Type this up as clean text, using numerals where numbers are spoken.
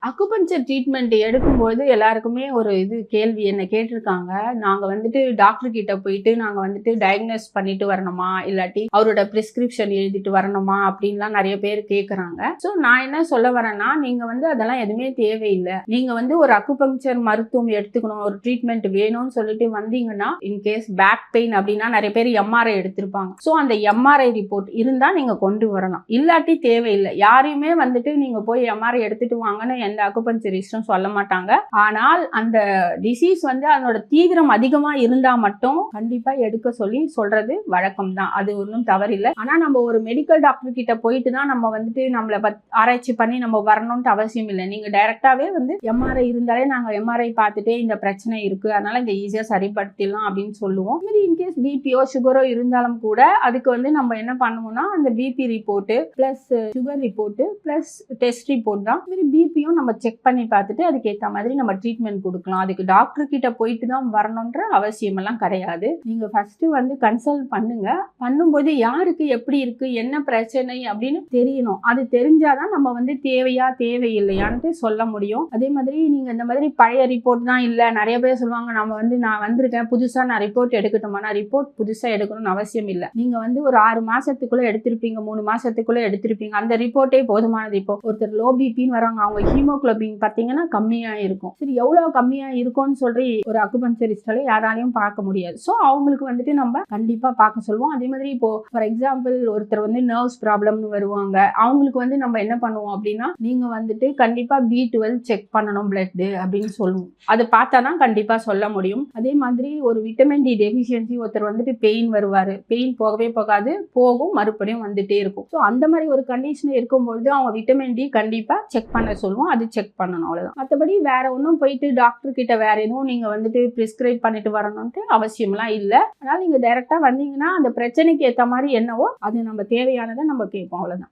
Acupuncture treatment எடுக்கும்போது எல்லாருக்குமே ஒரு கேள்வி என்ன கேட்டிருக்காங்க. நாங்க வந்துட்டு டாக்டர் கிட்ட போயிட்டு நாங்க வந்துட்டு டயக்னோஸ் பண்ணிட்டு வரணுமா? இல்லாட்டி அவரோட பிரிஸ்கிரிப்ஷன் எழுதிட்டு வரணுமா? அப்படின்லாம் நெறைய பேர் கேட்குறாங்க. ஸோ நான் என்ன சொல்ல வரேன்னா, நீங்க வந்து அதெல்லாம் எதுவுமே தேவையில்ல. நீங்க வந்து ஒரு அக்குபஞ்சர் மருத்துவம் எடுத்துக்கணும், ஒரு ட்ரீட்மெண்ட் வேணும்னு சொல்லிட்டு வந்தீங்கன்னா, இன்கேஸ் பேக் பெயின் அப்படின்னா நெறைய பேர் எம்ஆர்ஐ எடுத்திருப்பாங்க. ஸோ அந்த எம்ஆர்ஐ ரிப்போர்ட் இருந்தா நீங்க கொண்டு வரலாம். இல்லாட்டி தேவையில்லை. யாரையுமே வந்துட்டு நீங்க போய் எம்ஆர்ஐ எடுத்துட்டு வாங்கன்னு எந்த அக்குபஞ்சரிஸ்டும் சொல்ல மாட்டாங்க. ஆனால் அந்த டிசீஸ் வந்து அதனோட தீவிரம் அதிகமா இருந்தா மட்டும் கண்டிப்பா எடுக்க சொல்லி சொல்றது வழக்கம் தான். அது ஒன்றும் தவறில்லை. ஆனா நம்ம ஒரு மெடிக்கல் டாக்டர் கிட்ட போயிட்டு தான் நம்ம வந்துட்டு நம்மள ஆராய்ச்சி பண்ணி நம்ம வரணும்னு அவசியம் இல்லை. நீங்க டைரக்டாவே வந்து எம்ஆர்ஐ இருந்தாலே நாங்க எம்ஆர்ஐ பார்த்துட்டே இந்த பிரச்சனை இருக்கு, அதனால இந்த ஈஸியா சரிப்படுத்திடலாம் அப்படின்னு சொல்லுவோம். இன்கேஸ் பிபியோ சுகரோ இருந்தாலும் கூட அதுக்கு வந்து நம்ம என்ன பண்ணுவோம்னா, அந்த BP report plus sugar report plus test report தான். பிபியும் நம்ம செக் பண்ணி பார்த்துட்டு அதுக்கேற்ற மாதிரி நம்ம ட்ரீட்மெண்ட் கொடுக்கலாம். அதுக்கு டாக்டர் கிட்ட போயிட்டு தான் வரணுன்ற அவசியம் எல்லாம் கிடையாது. நீங்க ஃபர்ஸ்ட் வந்து கன்சல்ட் பண்ணுங்க. பண்ணும்போது யாருக்கு எப்படி இருக்கு, என்ன பிரச்சனை அப்படின்னு தெரியணும். அது தெரிஞ்சாதான் நம்ம வந்து தேவையா தேவையில்லையான்ட்டு சொல்ல முடியும். அதே மாதிரி நீங்க இந்த மாதிரி பழைய ரிப்போர்ட் தான் இல்ல, நிறைய பேர் சொல்லுவாங்க நம்ம வந்து நான் வந்திருக்கேன் புதுசா நான் ரிப்போர்ட் எடுக்கட்டுமா. ரிப்போர்ட் புதுசா எடுக்கணும்னு அவசியம் இல்லை. நீங்க வந்து ஒரு 6 மாசத்துக்குள்ள எடுத்திருப்பீங்க, 3 மாசத்துக்குள்ள எடுத்திருப்பீங்க. அந்த ரிப்போர்ட்டே போதுமானது. இப்போ ஒருத்தர் லோ பிபின்னு வராங்க, அவங்க ஹீமோகுளோபின் பார்த்தீங்கன்னா கம்மியா இருக்கும். சரி, எவ்வளவு கம்மியா இருக்கும்னு சொல்லி ஒரு அக்குபஞ்சரிஸ்டால யாராலையும் பார்க்க முடியாது. ஸோ அவங்களுக்கு வந்துட்டு நம்ம கண்டிப்பா பார்க்க சொல்லுவோம். அதே மாதிரி இப்போ ஃபார் எக்ஸாம்பிள் ஒருத்தர் வந்து நர்வ்ஸ் ப்ராப்ளம்னு வருவாங்க, அவங்களுக்கு வந்து நம்ம என்ன பண்ணுவோம் அப்படின்னா, நீங்க வந்துட்டு கண்டிப்பா B12 செக் பண்ணணும் பிளட் அப்படின்னு சொல்லுவோம். அதை பார்த்தா தான் கண்டிப்பா சொல்ல முடியும். அதே மாதிரி ஒரு விட்டமின் டி டெஃபிஷியன்சி ஒருத்தர் வந்துட்டு பெயின் வருவாரு, பெயின் போகவே போகாது, போகும் மறுபடியும் வந்துட்டே இருக்கும். ஸோ அந்த மாதிரி ஒரு கண்டிஷன் இருக்கும்பொழுது அவங்க விட்டமின் டி கண்டிப்பா செக் பண்ண சொல்லுவோம். அது செக் பண்ணணும், அவ்வளவுதான். மற்றபடி வேற ஒன்றும் போயிட்டு டாக்டர் கிட்ட வேற எதுவும் நீங்க வந்துட்டு பிரிஸ்கிரைப் பண்ணிட்டு வரணும்ட்டு அவசியம்லாம் இல்லை. அதனால நீங்க டைரக்டா வந்தீங்கன்னா அந்த பிரச்சனைக்கு ஏற்ற மாதிரி என்னவோ அது நம்ம தேவையானதை நம்ம கேட்போம், அவ்வளவுதான்.